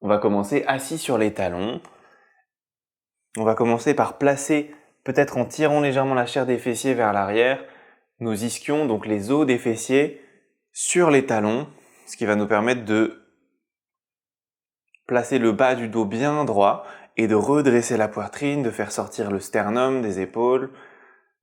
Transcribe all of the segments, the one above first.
On va commencer assis sur les talons. On va commencer par placer, peut-être en tirant légèrement la chair des fessiers vers l'arrière, nos ischions, donc les os des fessiers, sur les talons, ce qui va nous permettre de placer le bas du dos bien droit et de redresser la poitrine, de faire sortir le sternum des épaules.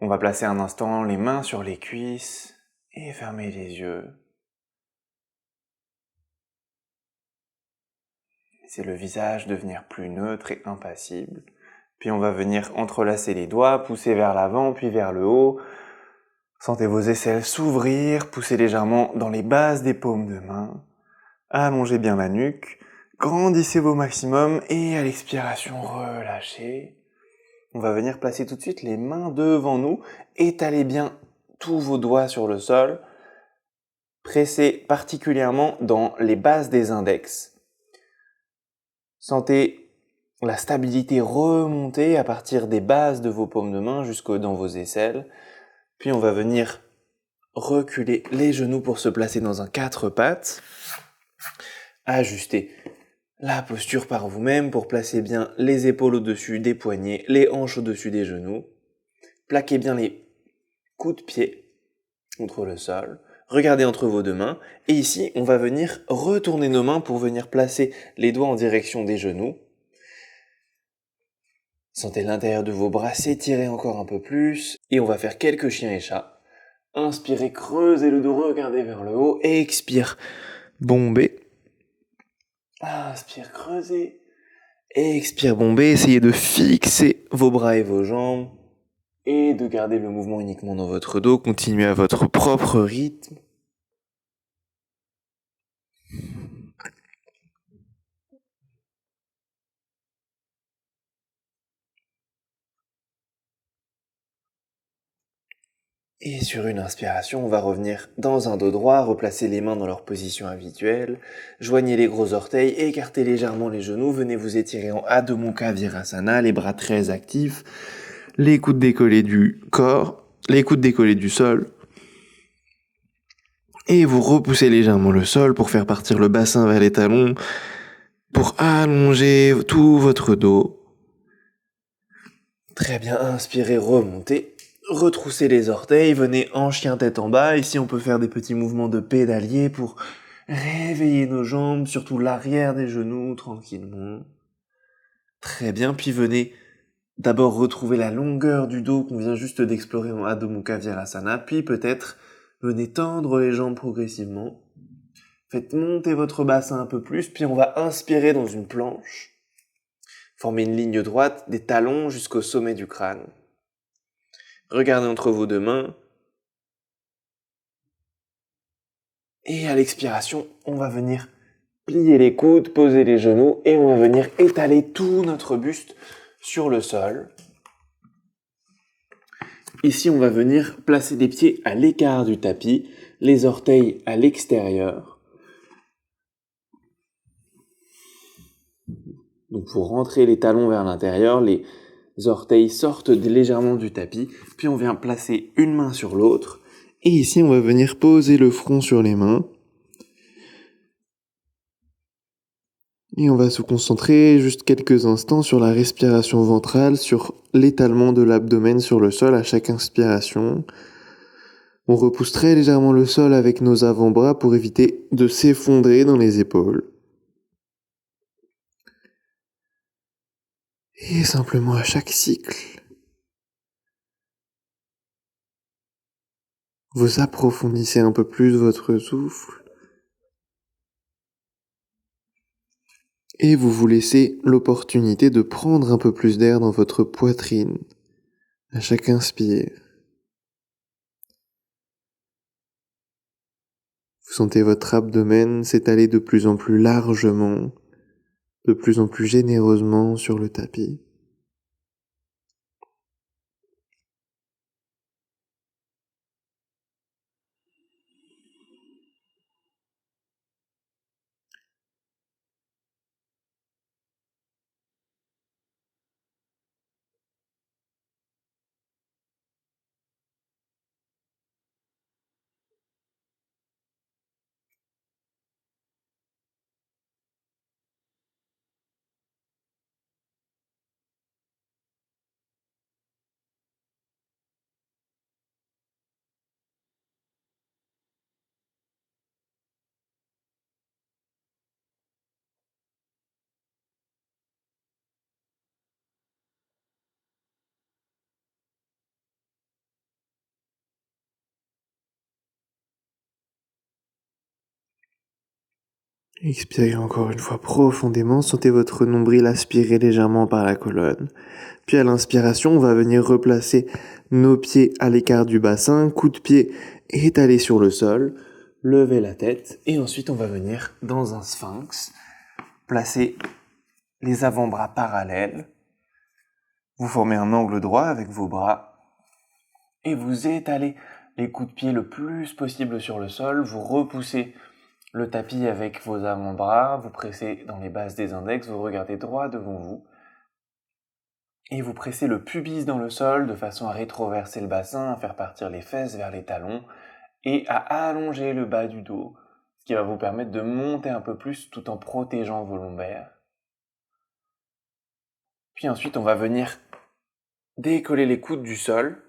On va placer un instant les mains sur les cuisses et fermer les yeux. Laissez le visage devenir plus neutre et impassible. Puis on va venir entrelacer les doigts, pousser vers l'avant puis vers le haut. Sentez vos aisselles s'ouvrir, poussez légèrement dans les bases des paumes de main. Allongez bien la nuque, grandissez vos maximums et à l'expiration, relâchez. On va venir placer tout de suite les mains devant nous, étalez bien tous vos doigts sur le sol, pressez particulièrement dans les bases des index. Sentez la stabilité remonter à partir des bases de vos paumes de main jusqu'au dans vos aisselles. Puis on va venir reculer les genoux pour se placer dans un 4 pattes. Ajustez la posture par vous-même pour placer bien les épaules au-dessus des poignets, les hanches au-dessus des genoux. Plaquez bien les coups de pied contre le sol. Regardez entre vos deux mains. Et ici, on va venir retourner nos mains pour venir placer les doigts en direction des genoux. Sentez l'intérieur de vos bras s'étirer encore un peu plus. Et on va faire quelques chiens et chats. Inspirez, creusez le dos, regardez vers le haut. Expire, bombez. Inspire, creusez. Expire, bombez. Essayez de fixer vos bras et vos jambes. Et de garder le mouvement uniquement dans votre dos. Continuez à votre propre rythme. Et sur une inspiration, on va revenir dans un dos droit, replacer les mains dans leur position habituelle, joignez les gros orteils, écartez légèrement les genoux, venez vous étirer en Adho Mukha Virasana, les bras très actifs, les coudes décollés du corps, les coudes décollés du sol, et vous repoussez légèrement le sol pour faire partir le bassin vers les talons, pour allonger tout votre dos. Très bien, inspirez, remontez. Retroussez les orteils, venez en chien tête en bas. Ici, on peut faire des petits mouvements de pédalier pour réveiller nos jambes, surtout l'arrière des genoux, tranquillement. Très bien, puis venez d'abord retrouver la longueur du dos qu'on vient juste d'explorer en Adho Mukha Virasana, puis peut-être venez tendre les jambes progressivement. Faites monter votre bassin un peu plus, puis on va inspirer dans une planche. Formez une ligne droite des talons jusqu'au sommet du crâne. Regardez entre vos deux mains. Et à l'expiration, on va venir plier les coudes, poser les genoux et on va venir étaler tout notre buste sur le sol. Ici, on va venir placer les pieds à l'écart du tapis, les orteils à l'extérieur. Donc pour rentrer les talons vers l'intérieur, les orteils sortent légèrement du tapis, puis on vient placer une main sur l'autre. Et ici, on va venir poser le front sur les mains. Et on va se concentrer juste quelques instants sur la respiration ventrale, sur l'étalement de l'abdomen sur le sol à chaque inspiration. On repousse très légèrement le sol avec nos avant-bras pour éviter de s'effondrer dans les épaules. Et simplement à chaque cycle, vous approfondissez un peu plus votre souffle et vous vous laissez l'opportunité de prendre un peu plus d'air dans votre poitrine à chaque inspire. Vous sentez votre abdomen s'étaler de plus en plus largement, de plus en plus généreusement sur le tapis. Expirez encore une fois profondément, sentez votre nombril aspirer légèrement par la colonne. Puis à l'inspiration, on va venir replacer nos pieds à l'écart du bassin, coup de pied étalé sur le sol, lever la tête et ensuite on va venir dans un sphinx, placer les avant-bras parallèles, vous formez un angle droit avec vos bras et vous étalez les coups de pied le plus possible sur le sol, vous repoussez le tapis avec vos avant-bras, vous pressez dans les bases des index, vous regardez droit devant vous et vous pressez le pubis dans le sol de façon à rétroverser le bassin, à faire partir les fesses vers les talons et à allonger le bas du dos, ce qui va vous permettre de monter un peu plus tout en protégeant vos lombaires. Puis ensuite, on va venir décoller les coudes du sol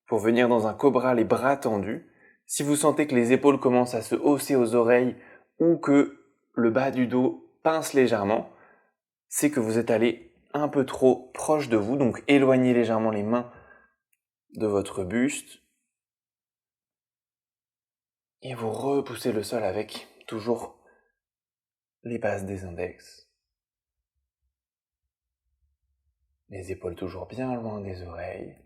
pour venir dans un cobra les bras tendus. Si vous sentez que les épaules commencent à se hausser aux oreilles ou que le bas du dos pince légèrement, c'est que vous êtes allé un peu trop proche de vous, donc éloignez légèrement les mains de votre buste et vous repoussez le sol avec toujours les bases des index. Les épaules toujours bien loin des oreilles.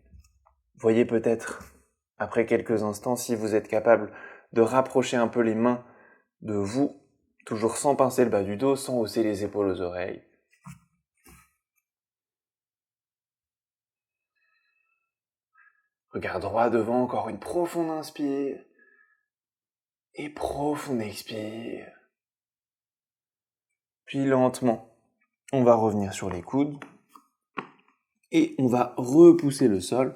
Voyez peut-être, après quelques instants, si vous êtes capable de rapprocher un peu les mains de vous, toujours sans pincer le bas du dos, sans hausser les épaules aux oreilles. Regard droit devant, encore une profonde inspire et profonde expire. Puis lentement, on va revenir sur les coudes et on va repousser le sol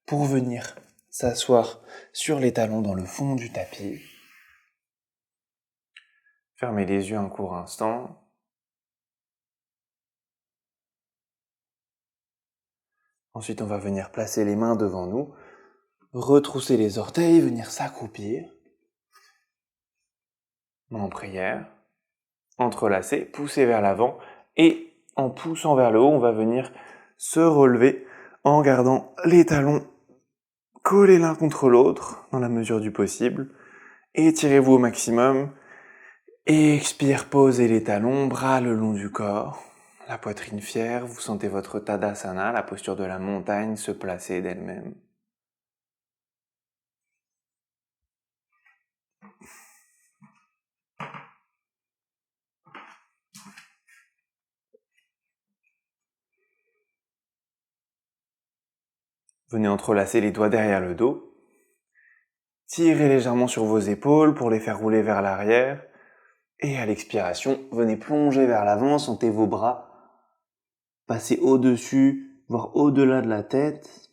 pour venir s'asseoir sur les talons dans le fond du tapis. Fermez les yeux un court instant. Ensuite, on va venir placer les mains devant nous, retrousser les orteils, venir s'accroupir. Mains en prière, entrelacer, pousser vers l'avant et en poussant vers le haut, on va venir se relever en gardant les talons collés l'un contre l'autre dans la mesure du possible. Étirez-vous au maximum. Expire, posez les talons, bras le long du corps, la poitrine fière, vous sentez votre Tadasana, la posture de la montagne, se placer d'elle-même. Venez entrelacer les doigts derrière le dos. Tirez légèrement sur vos épaules pour les faire rouler vers l'arrière. Et à l'expiration, venez plonger vers l'avant, sentez vos bras passer au-dessus, voire au-delà de la tête.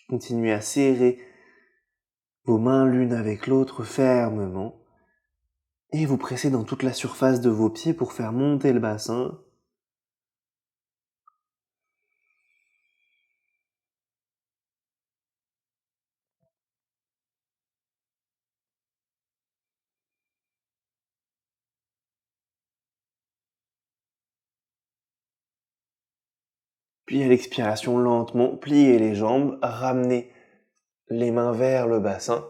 Continuez à serrer vos mains l'une avec l'autre fermement. Et vous pressez dans toute la surface de vos pieds pour faire monter le bassin. Puis à l'expiration, lentement, pliez les jambes, ramenez les mains vers le bassin.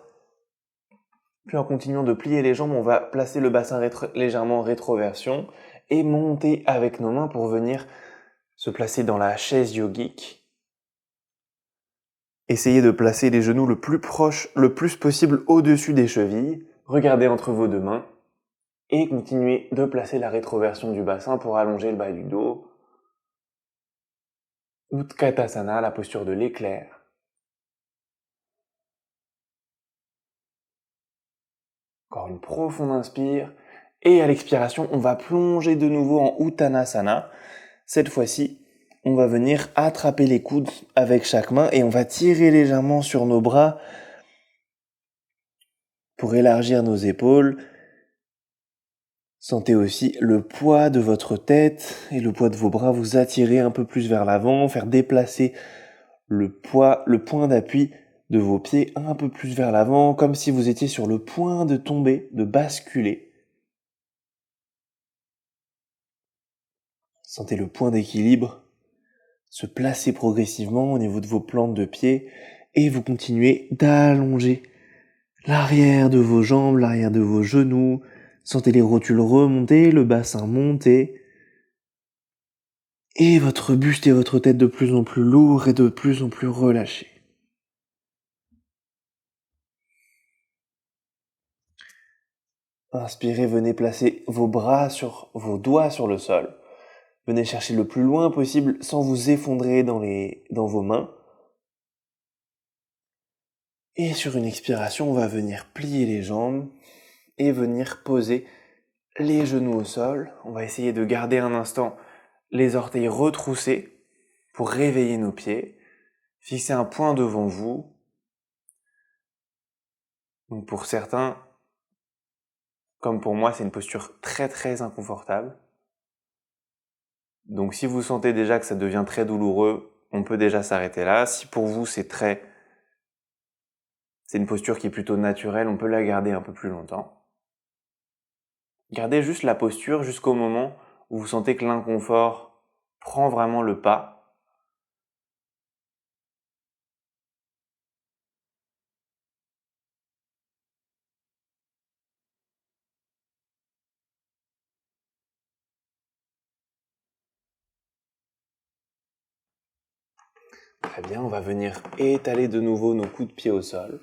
Puis en continuant de plier les jambes, on va placer le bassin légèrement en rétroversion et monter avec nos mains pour venir se placer dans la chaise yogique. Essayez de placer les genoux le plus proche, le plus possible au-dessus des chevilles. Regardez entre vos deux mains et continuez de placer la rétroversion du bassin pour allonger le bas du dos. Utkatasana, la posture de l'éclair. Encore une profonde inspire. Et à l'expiration, on va plonger de nouveau en Uttanasana. Cette fois-ci, on va venir attraper les coudes avec chaque main et on va tirer légèrement sur nos bras pour élargir nos épaules. Sentez aussi le poids de votre tête et le poids de vos bras vous attirer un peu plus vers l'avant, faire déplacer le point d'appui de vos pieds un peu plus vers l'avant, comme si vous étiez sur le point de tomber, de basculer. Sentez le point d'équilibre se placer progressivement au niveau de vos plantes de pied et vous continuez d'allonger l'arrière de vos jambes, l'arrière de vos genoux, Sentez les rotules remonter, le bassin monter, et votre buste et votre tête de plus en plus lourds et de plus en plus relâchés. Inspirez, venez placer vos doigts sur le sol. Venez chercher le plus loin possible sans vous effondrer dans vos mains. Et sur une expiration, on va venir plier les jambes et venir poser les genoux au sol. On va essayer de garder un instant les orteils retroussés pour réveiller nos pieds. Fixez un point devant vous. Donc pour certains, comme pour moi, c'est une posture très très inconfortable. Donc si vous sentez déjà que ça devient très douloureux, on peut déjà s'arrêter là. Si pour vous c'est une posture qui est plutôt naturelle, on peut la garder un peu plus longtemps. Gardez juste la posture jusqu'au moment où vous sentez que l'inconfort prend vraiment le pas. Très bien, on va venir étaler de nouveau nos coups de pied au sol.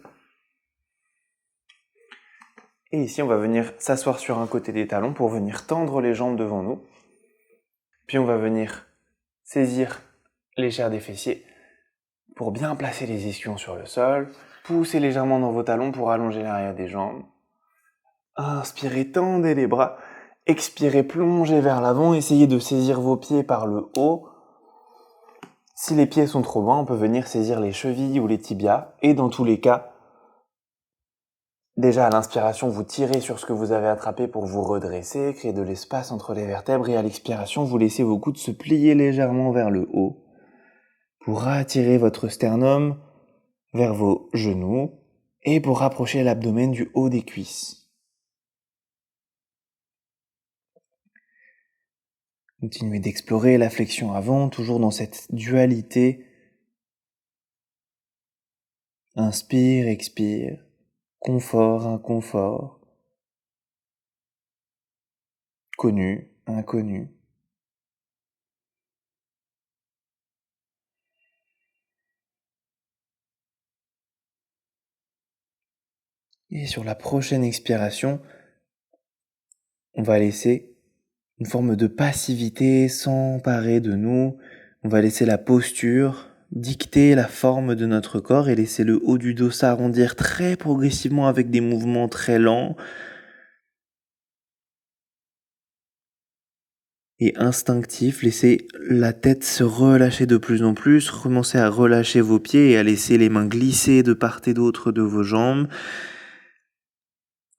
Et ici, on va venir s'asseoir sur un côté des talons pour venir tendre les jambes devant nous. Puis on va venir saisir les chairs des fessiers pour bien placer les ischions sur le sol. Poussez légèrement dans vos talons pour allonger l'arrière des jambes. Inspirez, tendez les bras. Expirez, plongez vers l'avant. Essayez de saisir vos pieds par le haut. Si les pieds sont trop bas, on peut venir saisir les chevilles ou les tibias. Et dans tous les cas, déjà à l'inspiration, vous tirez sur ce que vous avez attrapé pour vous redresser, créer de l'espace entre les vertèbres. Et à l'expiration, vous laissez vos coudes se plier légèrement vers le haut pour attirer votre sternum vers vos genoux et pour rapprocher l'abdomen du haut des cuisses. Continuez d'explorer la flexion avant, toujours dans cette dualité. Inspire, expire, confort, inconfort, connu, inconnu. Et sur la prochaine expiration, on va laisser une forme de passivité s'emparer de nous. On va laisser la posture dicter la forme de notre corps et laisser le haut du dos s'arrondir très progressivement avec des mouvements très lents et instinctifs. Laissez la tête se relâcher de plus en plus. Commencez à relâcher vos pieds et à laisser les mains glisser de part et d'autre de vos jambes.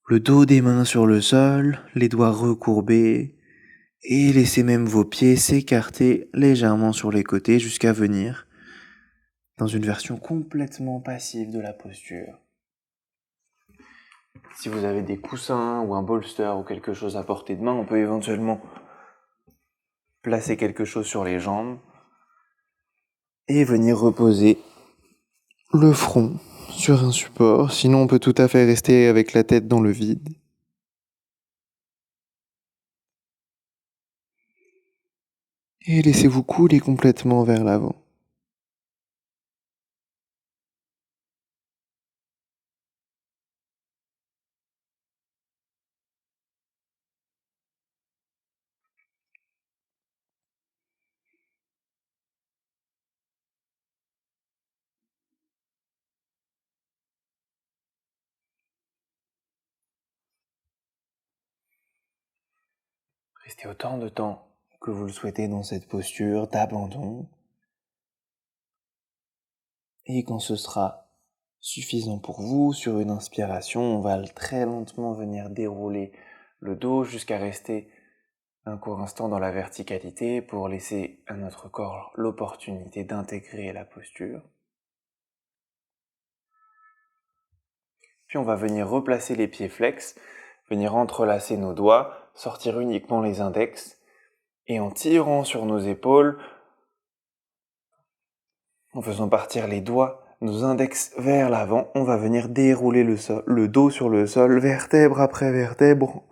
Le dos des mains sur le sol, les doigts recourbés. Et laissez même vos pieds s'écarter légèrement sur les côtés jusqu'à venir dans une version complètement passive de la posture. Si vous avez des coussins ou un bolster ou quelque chose à portée de main, on peut éventuellement placer quelque chose sur les jambes et venir reposer le front sur un support. Sinon, on peut tout à fait rester avec la tête dans le vide. Et laissez-vous couler complètement vers l'avant. Restez autant de temps que vous le souhaitez dans cette posture d'abandon. Et quand ce sera suffisant pour vous, sur une inspiration, on va très lentement venir dérouler le dos jusqu'à rester un court instant dans la verticalité pour laisser à notre corps l'opportunité d'intégrer la posture. Puis on va venir replacer les pieds flex, venir entrelacer nos doigts, sortir uniquement les index, et en tirant sur nos épaules, en faisant partir les doigts, nos index vers l'avant, on va venir dérouler le dos sur le sol, vertèbre après vertèbre,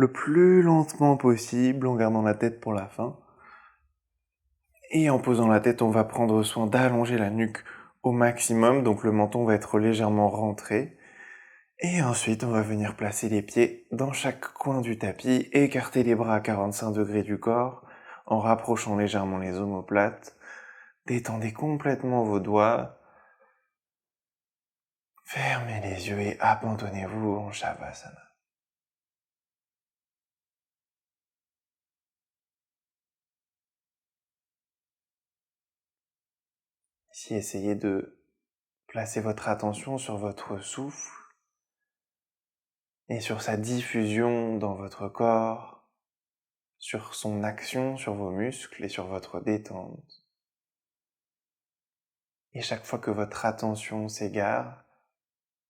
le plus lentement possible en gardant la tête pour la fin. Et en posant la tête, on va prendre soin d'allonger la nuque au maximum, donc le menton va être légèrement rentré. Et ensuite, on va venir placer les pieds dans chaque coin du tapis, écarter les bras à 45 degrés du corps, en rapprochant légèrement les omoplates. Détendez complètement vos doigts. Fermez les yeux et abandonnez-vous en Shavasana. Ici, essayez de placer votre attention sur votre souffle et sur sa diffusion dans votre corps, sur son action sur vos muscles et sur votre détente. Et chaque fois que votre attention s'égare,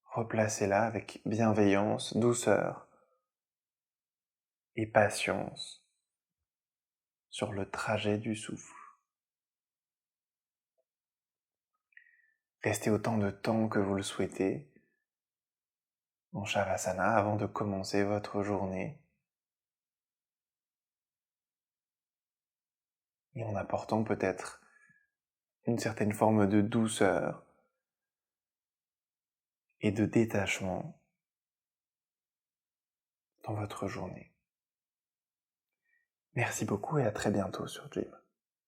replacez-la avec bienveillance, douceur et patience sur le trajet du souffle. Restez autant de temps que vous le souhaitez en Shavasana avant de commencer votre journée et en apportant peut-être une certaine forme de douceur et de détachement dans votre journée. Merci beaucoup et à très bientôt sur Dream.